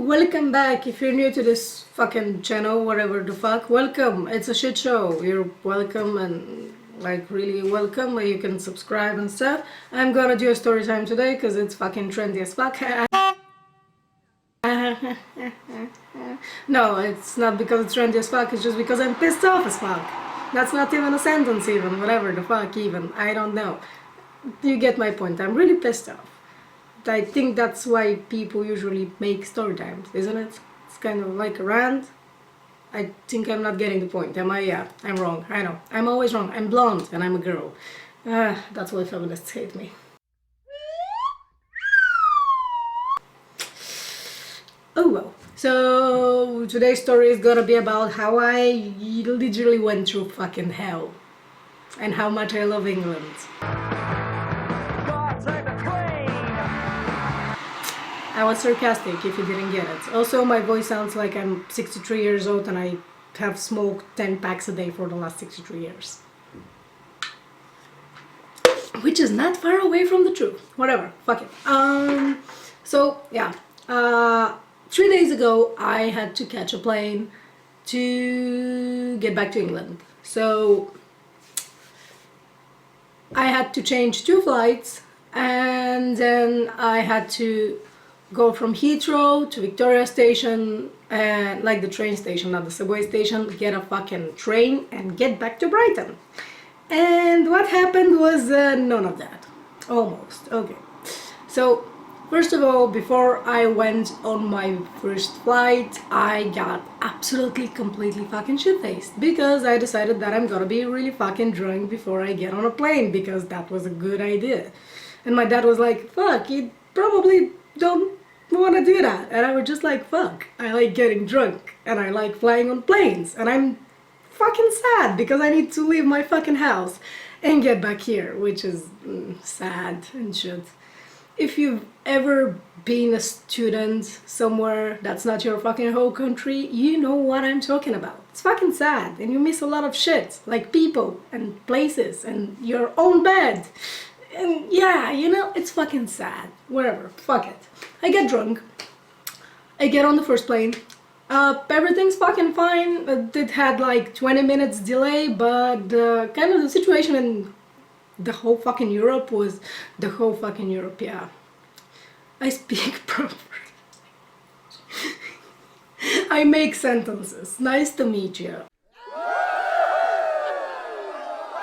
welcome back. If you're new to this fucking channel, whatever the fuck, welcome. It's a shit show. You're welcome and like really welcome. You can subscribe and stuff. I'm gonna do a story time today because it's fucking trendy as fuck. No, it's not because it's trendy as fuck, it's just because I'm pissed off as fuck. That's not even a sentence even, whatever the fuck even, I don't know. You get my point, I'm really pissed off. I think that's why people usually make story times, isn't it? It's kind of like a rant. I think I'm not getting the point, am I? Yeah, I'm wrong, I know. I'm always wrong, I'm blonde and I'm a girl. That's why feminists hate me. Oh well. So today's story is gonna be about how I literally went through fucking hell. And how much I love England. I was sarcastic if you didn't get it. Also, my voice sounds like I'm 63 years old and I have smoked 10 packs a day for the last 63 years. Which is not far away from the truth. Whatever, fuck it. So, yeah. 3 days ago, I had to catch a plane to get back to England. So, I had to change 2 flights and then I had to go from Heathrow to Victoria Station, like the train station, not the subway station, get a fucking train and get back to Brighton. And what happened was none of that. Almost. Okay. So, first of all, before I went on my first flight, I got absolutely completely fucking shit-faced because I decided that I'm gonna be really fucking drunk before I get on a plane because that was a good idea. And my dad was like, fuck, you probably don't want to do that. And I was just like, fuck, I like getting drunk and I like flying on planes and I'm fucking sad because I need to leave my fucking house and get back here, which is sad and shit. If you've ever been a student somewhere that's not your fucking whole country, you know what I'm talking about. It's fucking sad and you miss a lot of shit, like people and places and your own bed. And yeah, you know, it's fucking sad. Whatever, fuck it. I get drunk. I get on the first plane. Everything's fucking fine. It had like 20 minutes delay, but kind of the situation in the whole fucking Europe was the whole fucking Europe, yeah. I speak proper. I make sentences. Nice to meet you.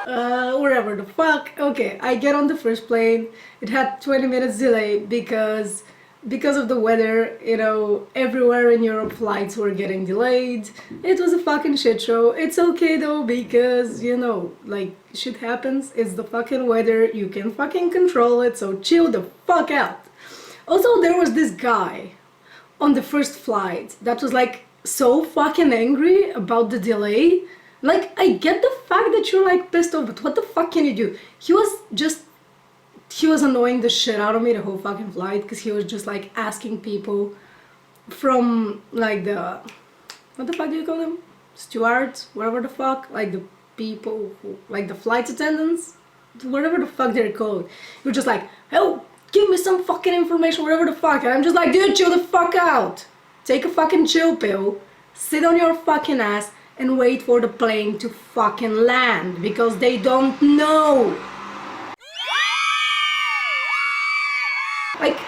Wherever the fuck. Okay, I get on the first plane. It had 20 minutes delay because of the weather, you know, everywhere in Europe flights were getting delayed. It was a fucking shit show. It's okay though because, you know, like shit happens. It's the fucking weather. You can fucking control it, so chill the fuck out. Also, there was this guy on the first flight that was like so fucking angry about the delay. Like, I get the fact that you're like pissed off, but what the fuck can you do? He was annoying the shit out of me the whole fucking flight because he was just like asking people from like the, what the fuck do you call them? Stewards, whatever the fuck, like the people who, like the flight attendants, whatever the fuck they're called. He was just like, oh, give me some fucking information, whatever the fuck. And I'm just like, dude, chill the fuck out. Take a fucking chill pill, sit on your fucking ass, and wait for the plane to fucking land because they don't know. Like,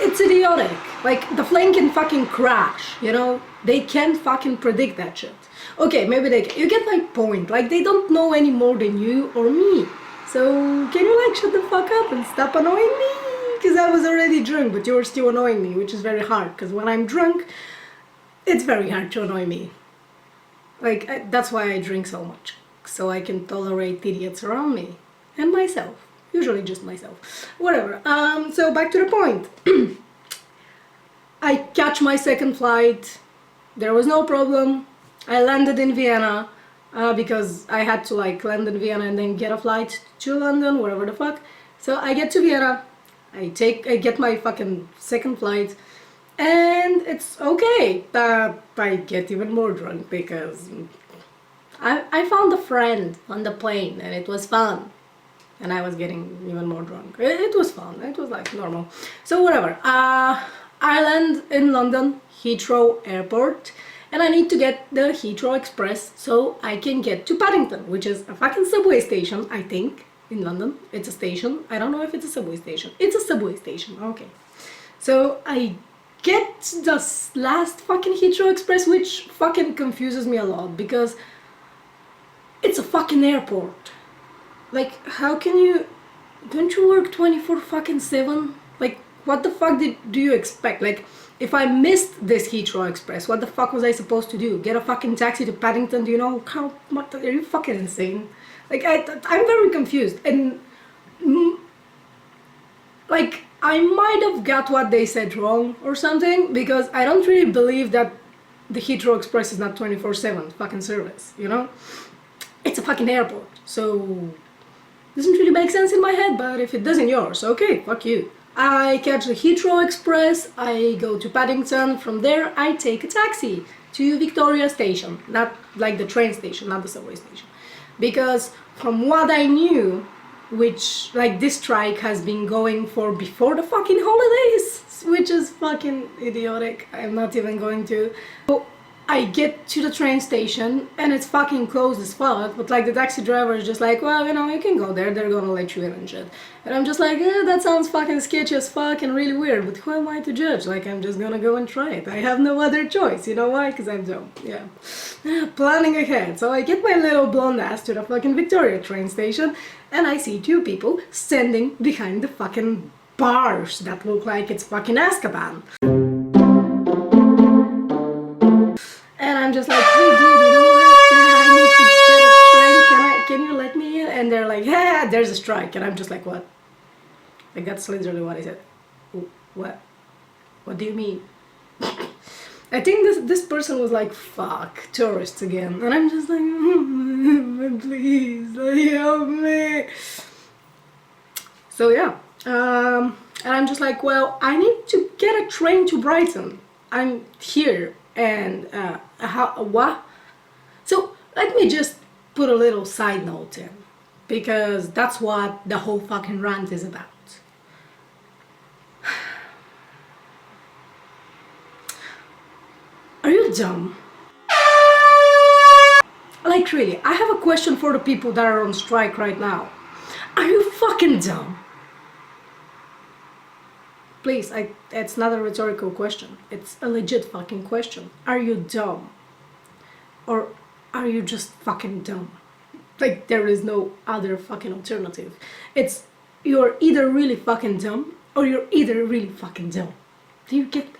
it's idiotic. Like, the plane can fucking crash, you know? They can't fucking predict that shit. Okay, maybe they can. You get my point. Like, they don't know any more than you or me. So, can you like shut the fuck up and stop annoying me? Because I was already drunk, but you're still annoying me, which is very hard. Because when I'm drunk, it's very hard to annoy me. Like, that's why I drink so much, so I can tolerate idiots around me, and myself, usually just myself, whatever. So back to the point. I catch my second flight, there was no problem, I landed in Vienna, because I had to like land in Vienna and then get a flight to London, whatever the fuck. So I get to Vienna, I get my fucking second flight, and it's okay. I get even more drunk because I found a friend on the plane and it was fun. and I was getting even more drunk. It was fun, it was like normal. So whatever, I land in London, Heathrow Airport, and I need to get the Heathrow Express so I can get to Paddington, which is a fucking subway station, I think, in London. It's a station. I don't know if it's a subway station. It's a subway station, okay. So I get the last fucking Heathrow Express, which fucking confuses me a lot because it's a fucking airport. Like, how can you... Don't you work 24 fucking 7? Like, what the fuck do you expect? Like, if I missed this Heathrow Express, what the fuck was I supposed to do? Get a fucking taxi to Paddington? Do you know how much? Are you fucking insane? Like, I'm very confused. And, like, I might have got what they said wrong or something, because I don't really believe that the Heathrow Express is not 24/7 fucking service, you know? It's a fucking airport, so... Doesn't really make sense in my head, but if it does in yours, okay, fuck you. I catch the Heathrow Express, I go to Paddington, from there I take a taxi to Victoria Station, not like the train station, not the subway station. Because from what I knew, which, like, this strike has been going for before the fucking holidays, which is fucking idiotic, I'm not even going to. So I get to the train station and it's fucking closed as fuck, but like the taxi driver is just like, well, you know, you can go there, they're gonna let you in and shit. And I'm just like, that sounds fucking sketchy as fuck and really weird, but who am I to judge? Like, I'm just gonna go and try it. I have no other choice, you know why? Because I'm dumb, yeah. Planning ahead. So I get my little blonde ass to the fucking Victoria train station and I see two people standing behind the fucking bars that look like it's fucking Azkaban. And I'm just like, hey dude, you know what? I need to get a train. Can you let me in? And they're like, yeah, there's a strike. And I'm just like, what? Like, that's literally what I said. What? What do you mean? I think this person was like, fuck, tourists again. And I'm just like, please, like, help me. So yeah. And I'm just like, well, I need to get a train to Brighton. I'm here. And what? So let me just put a little side note in, because that's what the whole fucking rant is about. Are you dumb? Like, really, I have a question for the people that are on strike right now. Are you fucking dumb? Please, it's not a rhetorical question. It's a legit fucking question. Are you dumb? Or are you just fucking dumb? Like, there is no other fucking alternative. It's, you're either really fucking dumb, or you're either really fucking dumb. Do you get me?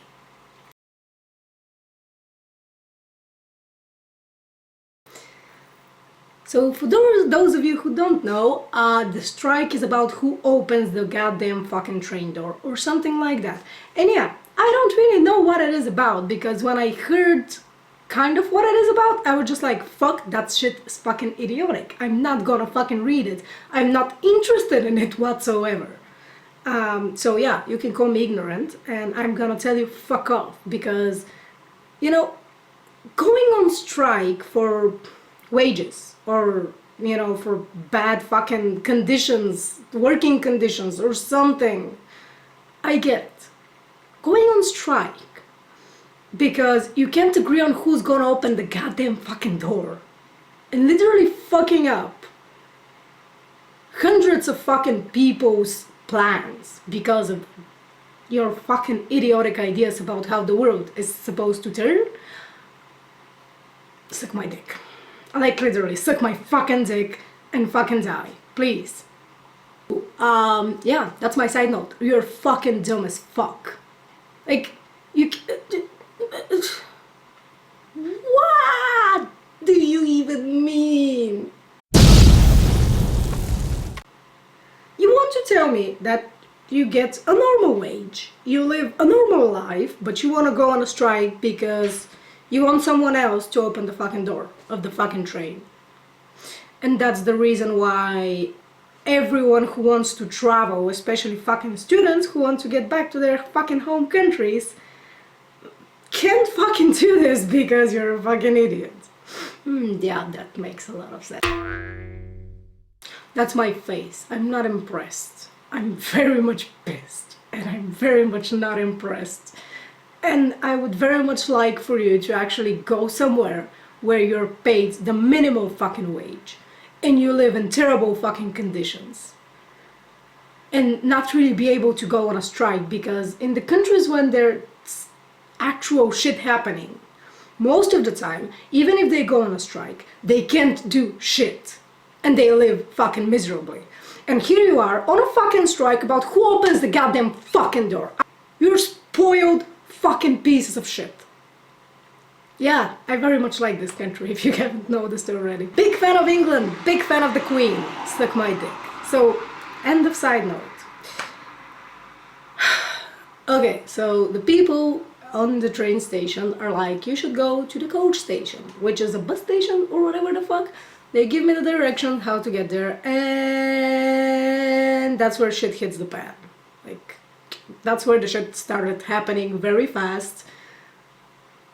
So for those of you who don't know, the strike is about who opens the goddamn fucking train door or something like that. And yeah, I don't really know what it is about, because when I heard kind of what it is about, I was just like, fuck, that shit is fucking idiotic. I'm not gonna fucking read it. I'm not interested in it whatsoever. So yeah, you can call me ignorant, and I'm gonna tell you fuck off, because, you know, going on strike for wages, or, you know, for bad fucking conditions, working conditions or something, I get it. Going on strike because you can't agree on who's gonna open the goddamn fucking door, and literally fucking up hundreds of fucking people's plans because of your fucking idiotic ideas about how the world is supposed to turn. Suck my dick. Like, literally, suck my fucking dick and fucking die, please. Yeah, that's my side note. You're fucking dumb as fuck. Like, you... What do you even mean? You want to tell me that you get a normal wage, you live a normal life, but you want to go on a strike because you want someone else to open the fucking door of the fucking train. And that's the reason why everyone who wants to travel, especially fucking students who want to get back to their fucking home countries, can't fucking do this because you're a fucking idiot. Yeah, that makes a lot of sense. That's my face. I'm not impressed. I'm very much pissed. and I'm very much not impressed. And I would very much like for you to actually go somewhere where you're paid the minimum fucking wage and you live in terrible fucking conditions. And not really be able to go on a strike, because in the countries when there's actual shit happening, most of the time, even if they go on a strike, they can't do shit. And they live fucking miserably. And here you are on a fucking strike about who opens the goddamn fucking door. You're spoiled fucking pieces of shit. Yeah, I very much like this country, if you haven't noticed already. Big fan of England, big fan of the Queen. Suck my dick. So, end of side note. Okay, so the people on the train station are like, you should go to the coach station, which is a bus station or whatever the fuck. They give me the direction how to get there, and that's where shit hits the fan. Like, that's where the shit started happening very fast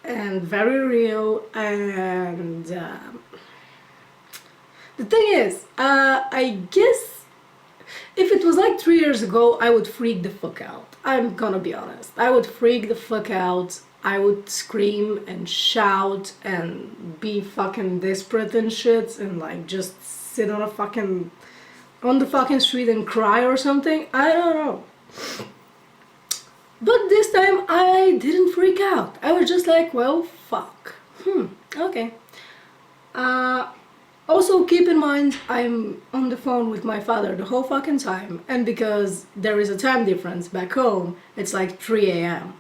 and very real. And the thing is, I guess if it was like 3 years ago, I would freak the fuck out. I'm gonna be honest. I would freak the fuck out. I would scream and shout and be fucking desperate and shit and like just sit on the fucking street and cry or something. I don't know. But this time I didn't freak out. I was just like, well, fuck. Okay. Also keep in mind, I'm on the phone with my father the whole fucking time, and because there is a time difference back home, it's like 3 a.m.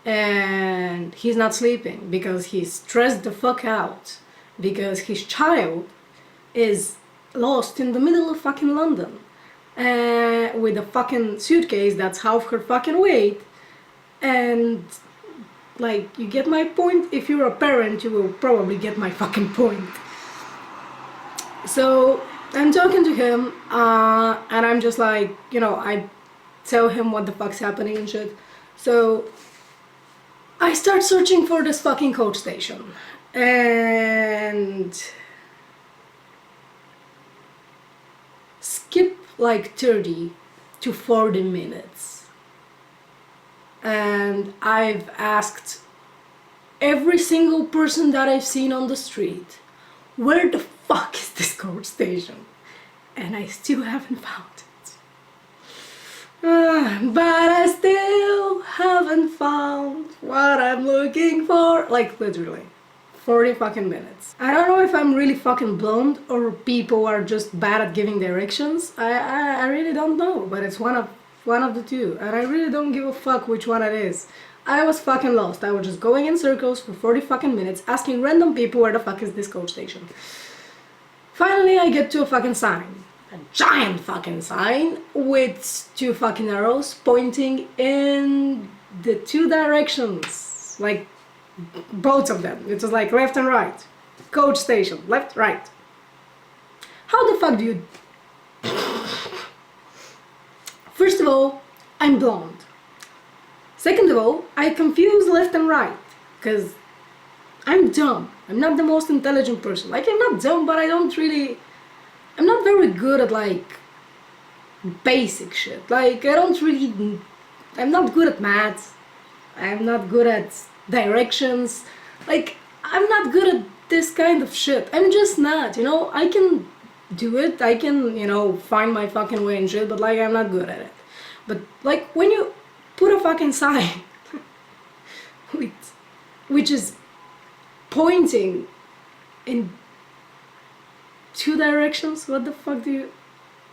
and he's not sleeping because he's stressed the fuck out because his child is lost in the middle of fucking London with a fucking suitcase that's half her fucking weight. And like, you get my point? If you're a parent, you will probably get my fucking point. So I'm talking to him and I'm just like, you know, I tell him what the fuck's happening and shit. So I start searching for this fucking coach station, and skip like 30 to 40 minutes. And I've asked every single person that I've seen on the street, where the fuck is this coach station? And I still haven't found it. But I still haven't found what I'm looking for. Like, literally 40 fucking minutes. I don't know if I'm really fucking blonde or people are just bad at giving directions. I really don't know, but it's one of the two, and I really don't give a fuck which one it is. I was fucking lost. I was just going in circles for 40 fucking minutes asking random people where the fuck is this coach station. Finally I get to a fucking sign. A giant fucking sign with 2 fucking arrows pointing in the 2 directions. Like, both of them. It was like left and right. Coach station. Left, right. How the fuck do you... First of all, I'm blonde. Second of all, I confuse left and right, because I'm dumb. I'm not the most intelligent person. Like, I'm not dumb, but I'm not very good at like basic shit. Like, I'm not good at maths. I'm not good at directions. Like, I'm not good at this kind of shit. I'm just not, you know. I can do it. I can, you know, find my fucking way and shit, but like, I'm not good at it. But like, when you put a fucking sign which is pointing in 2 directions, what the fuck do you...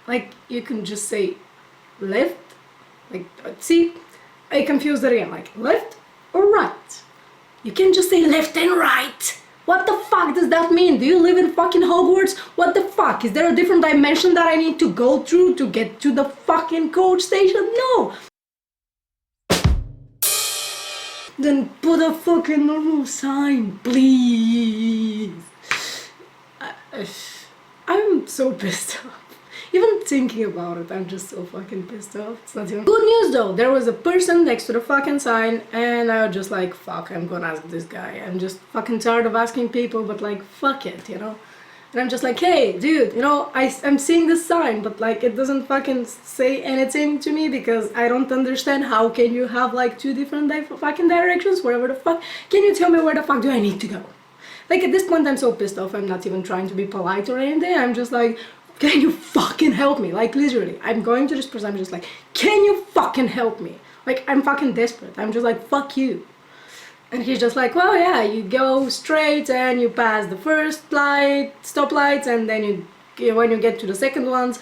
Like, you can just say left, like, see, I confused it again, like left or right. You can't just say left and right. What the fuck does that mean? Do you live in fucking Hogwarts? What the fuck? Is there a different dimension that I need to go through to get to the fucking coach station? No! Then put a fucking normal sign, please. I'm so pissed off. Even thinking about it, I'm just so fucking pissed off. It's not even... Good news though, there was a person next to the fucking sign, and I was just like, fuck, I'm gonna ask this guy. I'm just fucking tired of asking people, but like, fuck it, you know? And I'm just like, hey, dude, you know, I'm seeing this sign, but like it doesn't fucking say anything to me because I don't understand how can you have like two different fucking directions, wherever the fuck. Can you tell me where the fuck do I need to go? Like at this point I'm so pissed off, I'm not even trying to be polite or anything. I'm just like, can you fucking help me? Like literally, I'm going to this person, I'm just like, can you fucking help me? Like I'm fucking desperate. I'm just like, fuck you. And he's just like, well, yeah, you go straight and you pass the first stoplights, and then when you get to the second ones,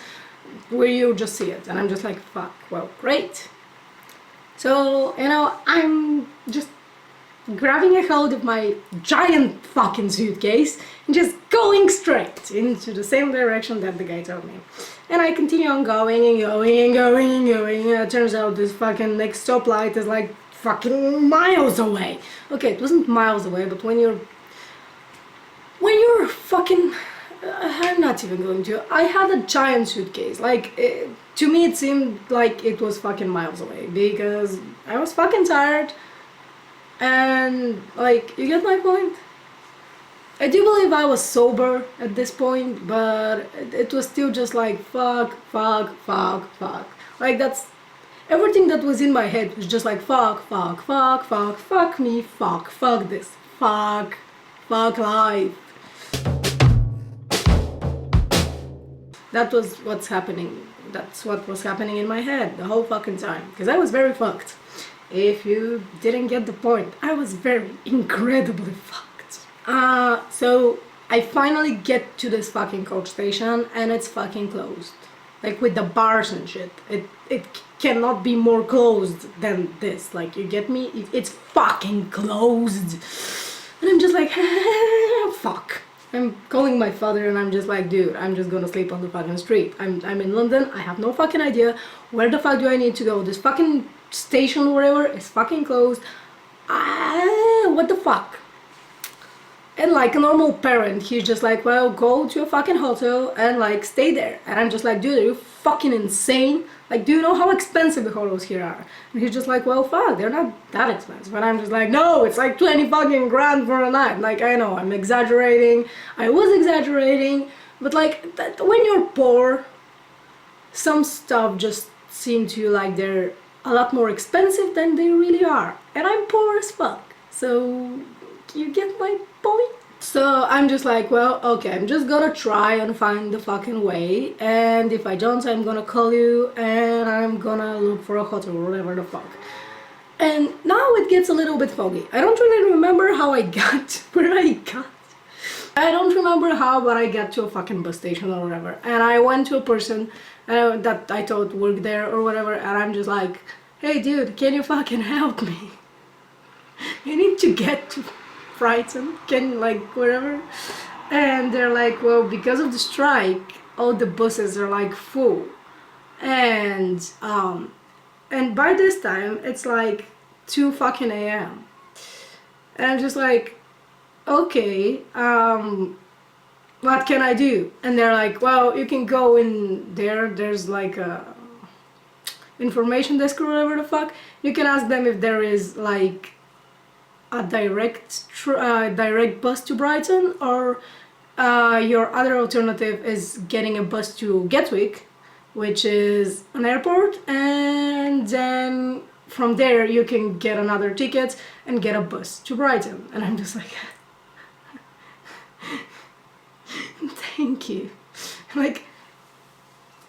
where you just see it. And I'm just like, fuck, well, great. So, you know, I'm just grabbing a hold of my giant fucking suitcase and just going straight into the same direction that the guy told me. And I continue on going and going and going and going. And it turns out this fucking next stoplight is like fucking miles away. Okay, it wasn't miles away, but when you're fucking I'm not even going to. I had a giant suitcase. Like to me it seemed like it was fucking miles away because I was fucking tired. And like, you get my point? I do believe I was sober at this point, but it was still just like fuck. Like that's everything that was in my head was just like fuck me, fuck this, fuck life. That was what's happening. That's what was happening in my head the whole fucking time. Because I was very fucked. If you didn't get the point, I was very incredibly fucked. So I finally get to this fucking coach station and it's fucking closed. Like with the bars and shit. It cannot be more closed than this. Like, you get me? It's fucking closed. And I'm just like, fuck. I'm calling my father and I'm just like, dude, I'm just gonna sleep on the fucking street. I'm in London, I have no fucking idea. Where the fuck do I need to go? This fucking station or whatever is fucking closed. What the fuck? And like a normal parent, he's just like, well, go to a fucking hotel and like stay there. And I'm just like, dude, are you fucking insane? Like, do you know how expensive the hotels here are? And he's just like, well, fuck, they're not that expensive. And I'm just like, no, it's like 20 fucking grand for a night. Like, I know, I'm exaggerating. I was exaggerating. But like, when you're poor, some stuff just seem to you like they're a lot more expensive than they really are. And I'm poor as fuck. So, you get my point? So I'm just like, well, okay, I'm just gonna try and find the fucking way, and if I don't, I'm gonna call you and I'm gonna look for a hotel or whatever the fuck. And now it gets a little bit foggy. I don't really remember how I got where I got. I don't remember how, but I got to a fucking bus station or whatever, and I went to a person that I thought worked there or whatever, and I'm just like, hey dude, can you fucking help me? I need to get to Brighton, like wherever. And they're like, well, because of the strike, all the buses are like full, and by this time it's like 2 fucking a.m. and I'm just like, okay, what can I do? And they're like, well, you can go in there's like a information desk or whatever the fuck. You can ask them if there is like a direct bus to Brighton, or your other alternative is getting a bus to Gatwick, which is an airport, and then from there you can get another ticket and get a bus to Brighton. And I'm just like, thank you. Like,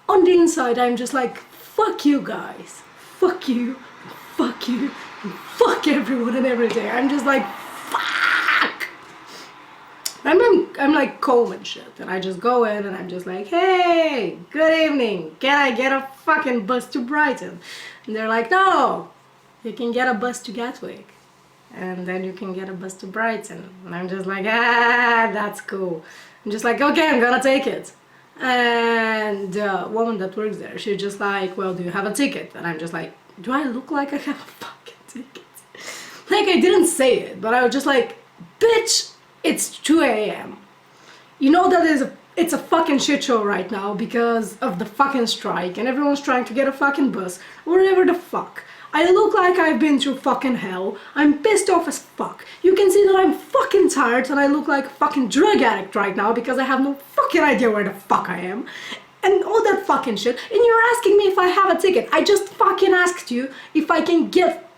on the inside I'm just like, fuck you guys, fuck you, fuck everyone and everything. I'm just like, fuck. I'm like calm and shit, and I just go in and I'm just like, hey, good evening, can I get a fucking bus to Brighton? And they're like, no, you can get a bus to Gatwick, and then you can get a bus to Brighton. And I'm just like, that's cool. I'm just like, okay, I'm gonna take it. And the woman that works there, she's just like, well, do you have a ticket? And I'm just like, do I look like I have a fucking ticket? Like, I didn't say it, but I was just like, bitch, it's 2 a.m. You know that it's a fucking shit show right now because of the fucking strike, and everyone's trying to get a fucking bus, or whatever the fuck. I look like I've been through fucking hell. I'm pissed off as fuck. You can see that I'm fucking tired and I look like a fucking drug addict right now because I have no fucking idea where the fuck I am. And all that fucking shit. And you're asking me if I have a ticket. I just fucking asked you if I can get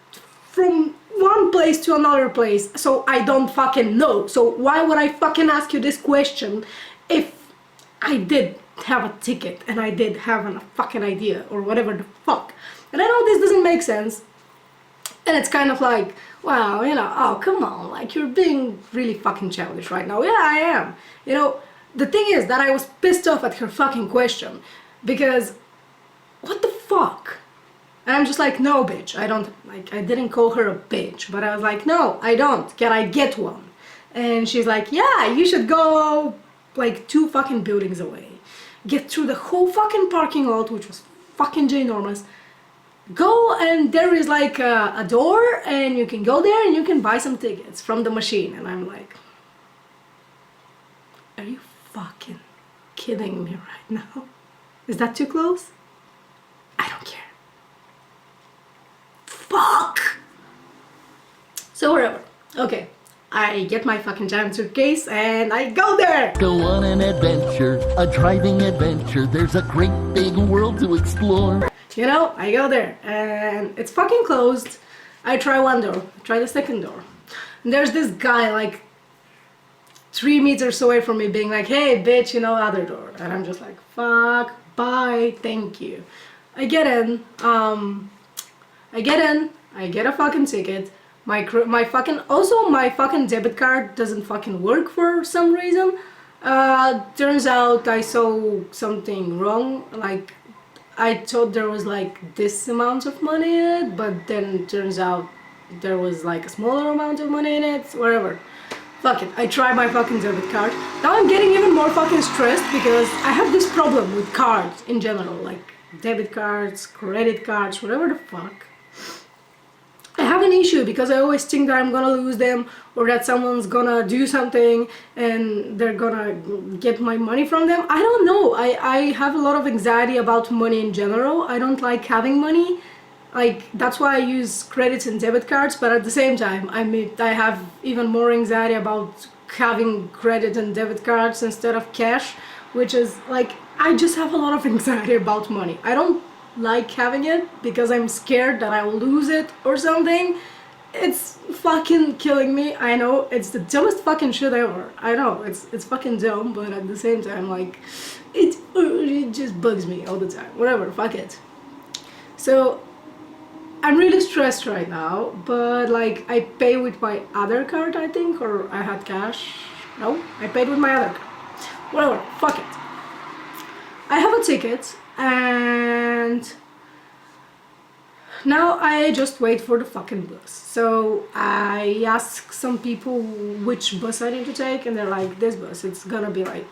from one place to another place, so I don't fucking know. So why would I fucking ask you this question if I did have a ticket and I did have a fucking idea or whatever the fuck? And I know this doesn't make sense, and it's kind of like, well, you know, oh come on, like you're being really fucking childish right now. Yeah, I am. You know, the thing is that I was pissed off at her fucking question because what the fuck? And I'm just like, no, bitch, I don't, like, I didn't call her a bitch, but I was like, no, I don't, can I get one? And she's like, yeah, you should go, like, 2 fucking buildings away. Get through the whole fucking parking lot, which was fucking ginormous. Go and there is, like, a door, and you can go there and you can buy some tickets from the machine. And I'm like, are you fucking kidding me right now? Is that too close? I don't care. Fuck! So whatever. Okay. I get my fucking giant suitcase and I go there! Go on an adventure, a driving adventure. There's a great big world to explore. You know, I go there and it's fucking closed. I try one door, try the second door. And there's this guy like 3 meters away from me being like, hey bitch, you know, other door. And I'm just like, fuck, bye, thank you. I get in, I get a fucking ticket. My fucking debit card doesn't fucking work for some reason. Turns out I saw something wrong. Like, I thought there was like this amount of money in it, but then turns out there was like a smaller amount of money in it. Whatever. Fuck it. I tried my fucking debit card. Now I'm getting even more fucking stressed because I have this problem with cards in general, like debit cards, credit cards, whatever the fuck. I have an issue because I always think that I'm gonna lose them or that someone's gonna do something and they're gonna get my money from them. I don't know. I have a lot of anxiety about money in general. I don't like having money. Like, that's why I use credits and debit cards, but at the same time, I have even more anxiety about having credit and debit cards instead of cash, which is like, I just have a lot of anxiety about money. I don't like having it because I'm scared that I will lose it or something. It's fucking killing me. I know it's the dumbest fucking shit ever. I know it's fucking dumb, but at the same time, like, it just bugs me all the time. Whatever, fuck it. So I'm really stressed right now, but like I pay with my other card, I think, or I had cash. No, I paid with my other card. Whatever, fuck it. I have a ticket and now I just wait for the fucking bus. So I ask some people which bus I need to take, and they're like, this bus, it's gonna be like,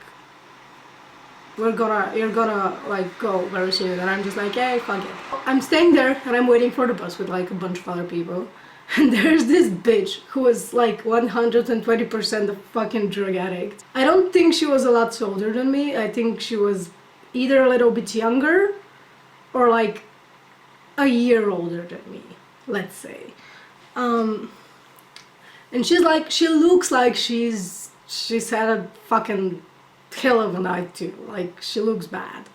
you're gonna like go very soon. And I'm just like, hey, fuck it. I'm staying there and I'm waiting for the bus with like a bunch of other people. And there's this bitch who was like 120% a fucking drug addict. I don't think she was a lot older than me. I think she was either a little bit younger or like a year older than me, let's say. And she's like, she looks like she's had a fucking hell of a night too. Like, she looks bad.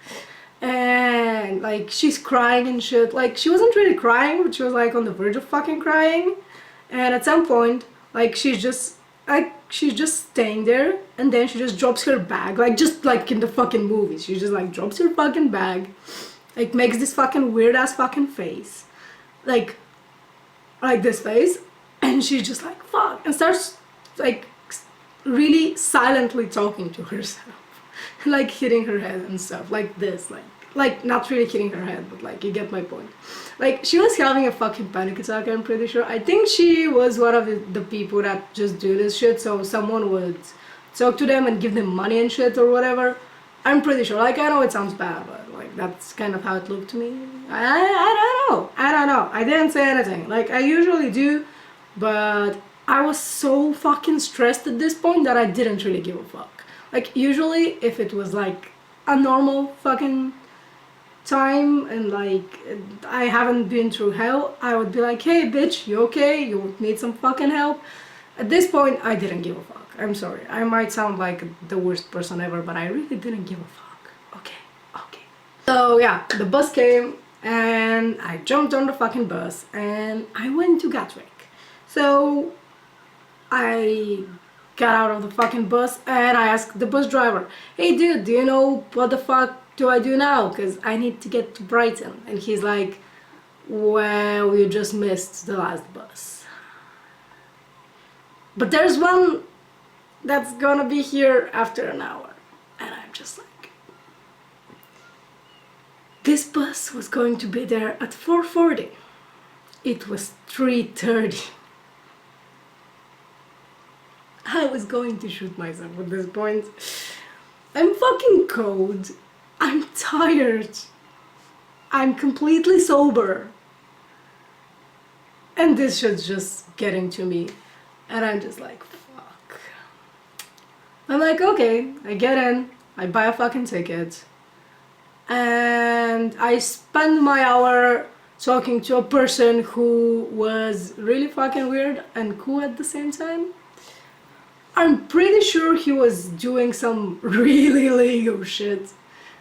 And like, she's crying and shit. Like, she wasn't really crying, but she was like on the verge of fucking crying. And at some point, like, she's just staying there, and then she just drops her bag, like just like in the fucking movies. She just like drops her fucking bag, like makes this fucking weird ass fucking face, like this face, and she's just like fuck, and starts like really silently talking to herself, like hitting her head and stuff like this, like not really hitting her head, but like, you get my point. Like, she was having a fucking panic attack, I'm pretty sure. I think she was one of the people that just do this shit, so someone would talk to them and give them money and shit or whatever. I'm pretty sure. Like, I know it sounds bad, but like, that's kind of how it looked to me. I don't know. I didn't say anything. Like, I usually do, but I was so fucking stressed at this point that I didn't really give a fuck. Like, usually if it was like a normal fucking time and like I haven't been through hell, I would be like, hey bitch, you okay? You need some fucking help? At this point, I didn't give a fuck. I'm sorry. I might sound like the worst person ever, but I really didn't give a fuck. Okay, okay. So yeah, the bus came and I jumped on the fucking bus and I went to Gatwick. So I got out of the fucking bus and I asked the bus driver, hey dude, do you know what the fuck do I do now? Because I need to get to Brighton. And he's like, well, you just missed the last bus. But there's one that's gonna be here after an hour. And I'm just like, this bus was going to be there at 4:40. It was 3:30. I was going to shoot myself at this point. I'm fucking cold. I'm tired. I'm completely sober. And this shit's just getting to me. And I'm just like, fuck. I'm like, okay, I get in, I buy a fucking ticket, and I spend my hour talking to a person who was really fucking weird and cool at the same time. I'm pretty sure he was doing some really illegal shit,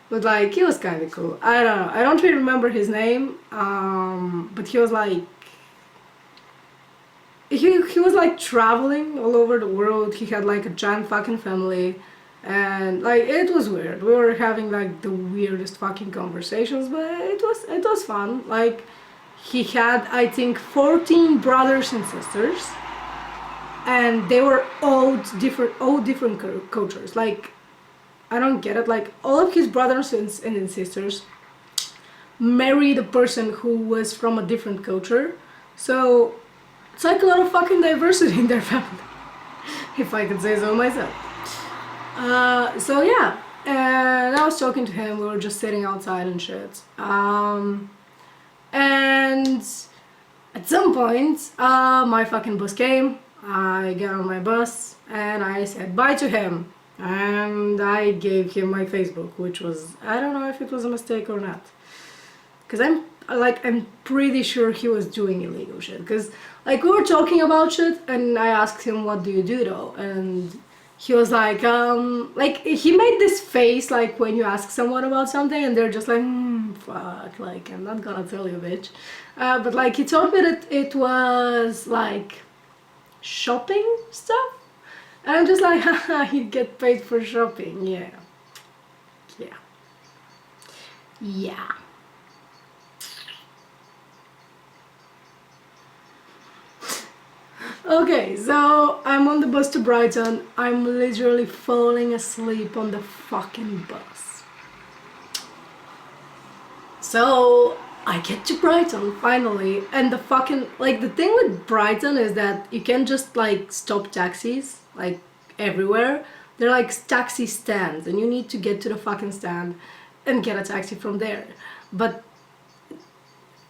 but like, he was kind of cool. I don't know, I don't really remember his name, but he was like, he was like traveling all over the world. He had like a giant fucking family and like it was weird. We were having like the weirdest fucking conversations, but it was fun. Like he had, I think, 14 brothers and sisters, and they were all different cultures. Like I don't get it. Like all of his brothers and sisters married a person who was from a different culture. So it's like a lot of fucking diversity in their family, if I could say so myself. So yeah, and I was talking to him, we were just sitting outside and shit. And at some point, my fucking bus came, I got on my bus, and I said bye to him. And I gave him my Facebook, which was, I don't know if it was a mistake or not. Because I'm pretty sure he was doing illegal shit. Because like we were talking about shit and I asked him, what do you do though? And he was like he made this face like when you ask someone about something and they're just like, fuck, like I'm not gonna tell you, bitch. But like he told me that it was like shopping stuff. And I'm just like, haha, you get paid for shopping, yeah. Yeah. Yeah. Okay, so I'm on the bus to Brighton. I'm literally falling asleep on the fucking bus. So I get to Brighton finally, and the fucking, like, the thing with Brighton is that you can just like stop taxis like everywhere. They're like taxi stands and you need to get to the fucking stand and get a taxi from there. But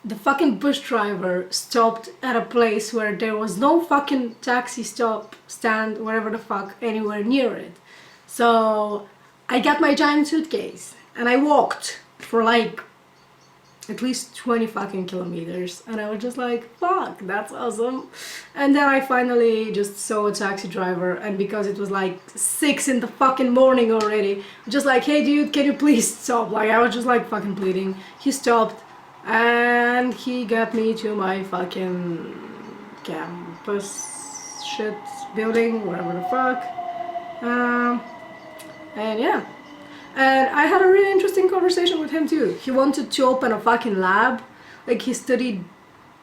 the fucking bus driver stopped at a place where there was no fucking taxi stand, whatever the fuck, anywhere near it. So I got my giant suitcase and I walked for like at least 20 fucking kilometers, and I was just like, fuck, that's awesome. And then I finally just saw a taxi driver, and because it was like 6 in the fucking morning already, just like, hey dude, can you please stop? Like I was just like fucking pleading. He stopped and he got me to my fucking campus shit building, whatever the fuck. And yeah. And I had a really interesting conversation with him too. He wanted to open a fucking lab. Like he studied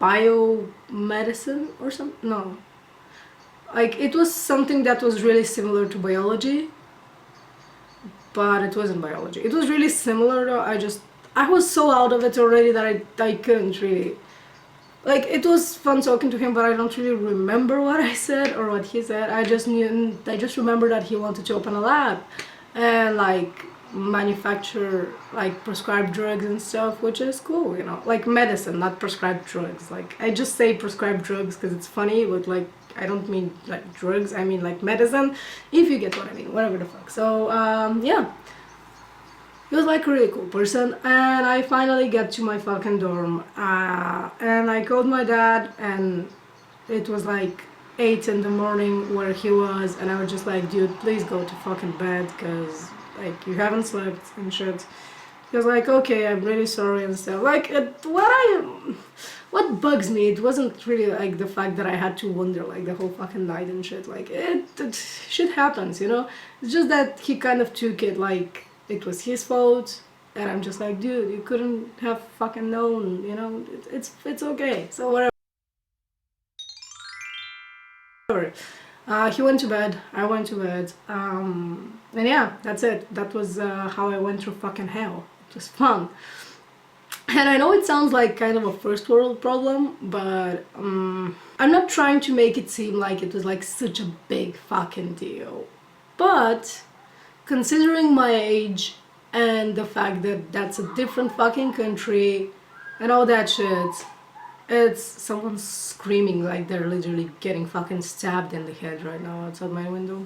biomedicine or something. No. Like it was something that was really similar to biology. But it wasn't biology. It was really similar though. I was so out of it already that I couldn't really. Like it was fun talking to him, but I don't really remember what I said or what he said. I just remember that he wanted to open a lab and like manufacture like prescribed drugs and stuff, which is cool, you know, like medicine, not prescribed drugs. Like I just say prescribed drugs because it's funny, but like I don't mean like drugs, I mean like medicine, if you get what I mean, whatever the fuck. So yeah, he was like a really cool person. And I finally get to my fucking dorm, and I called my dad, and it was like 8 in the morning where he was, and I was just like, dude, please go to fucking bed, because like you haven't slept and shit. He was like, okay, I'm really sorry and stuff. Like, what bugs me, it wasn't really like the fact that I had to wonder like the whole fucking night and shit. Like, it shit happens, you know? It's just that he kind of took it like it was his fault, and I'm just like, dude, you couldn't have fucking known, you know? It's okay, so whatever. He went to bed, I went to bed, and yeah, that's it. That was how I went through fucking hell. It was fun. And I know it sounds like kind of a first world problem, but I'm not trying to make it seem like it was like such a big fucking deal. But considering my age and the fact that that's a different fucking country and all that shit, it's someone screaming like they're literally getting fucking stabbed in the head right now outside my window.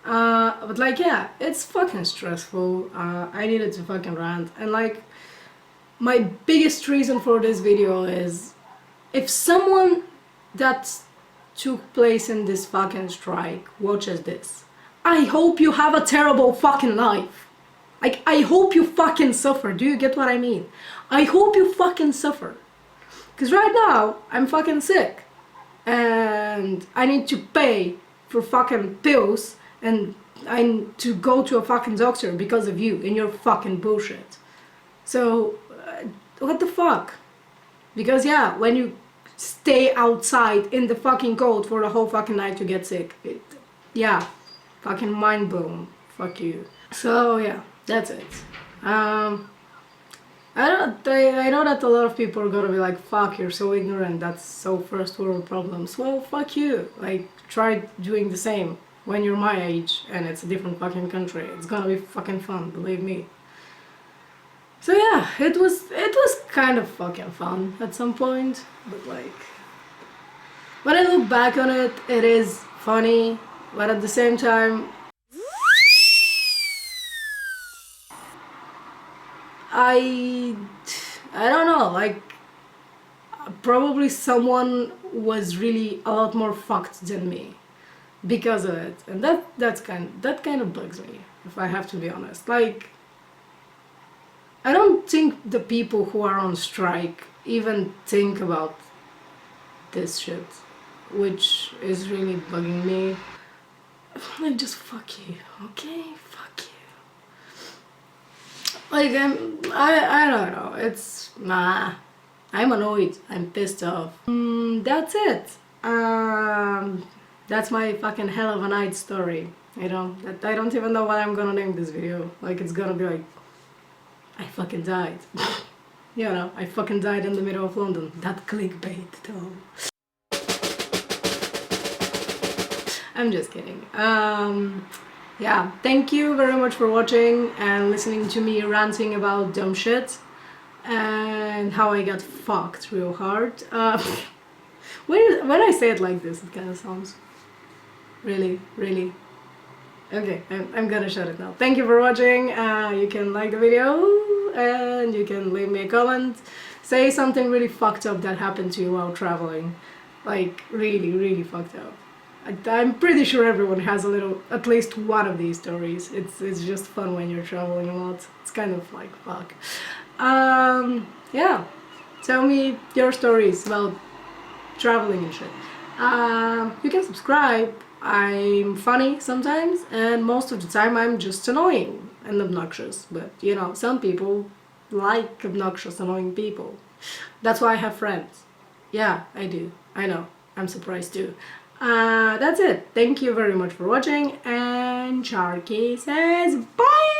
But like, yeah, it's fucking stressful. I needed to fucking rant. And like, my biggest reason for this video is, if someone that took place in this fucking strike watches this, I hope you have a terrible fucking life. Like, I hope you fucking suffer. Do you get what I mean? I hope you fucking suffer. Because right now, I'm fucking sick. And I need to pay for fucking pills, and I need to go to a fucking doctor because of you and your fucking bullshit. So, what the fuck? Because yeah, when you stay outside in the fucking cold for the whole fucking night to get sick, yeah, fucking mind blown. Fuck you. So yeah, that's it. I know that a lot of people are gonna be like, fuck, you're so ignorant, that's so first world problems. Well, fuck you. Like, try doing the same when you're my age and it's a different fucking country. It's gonna be fucking fun, believe me. So yeah, it was kind of fucking fun at some point, but like, when I look back on it, it is funny, but at the same time, I don't know, like, probably someone was really a lot more fucked than me because of it, and that kind of bugs me, if I have to be honest. Like, I don't think the people who are on strike even think about this shit, which is really bugging me. Like, just fuck you, okay? Fuck you. Like, I don't know, it's, nah, I'm annoyed, I'm pissed off. That's it. That's my fucking hell of a night story, you know? That I don't even know what I'm gonna name this video. Like, it's gonna be like, I fucking died. You know, I fucking died in the middle of London. That clickbait though. I'm just kidding. Yeah, thank you very much for watching and listening to me ranting about dumb shit and how I got fucked real hard. When I say it like this, it kind of sounds really. Okay, I'm gonna shut it now. Thank you for watching. You can like the video and you can leave me a comment. Say something really fucked up that happened to you while traveling. Like, really fucked up. I'm pretty sure everyone has at least one of these stories. It's just fun when you're traveling a lot. It's kind of like, fuck. Yeah. Tell me your stories about traveling and shit. You can subscribe. I'm funny sometimes, and most of the time I'm just annoying and obnoxious. But, you know, some people like obnoxious, annoying people. That's why I have friends. Yeah, I do. I know. I'm surprised too. That's it. Thank you very much for watching, and Sharky says bye!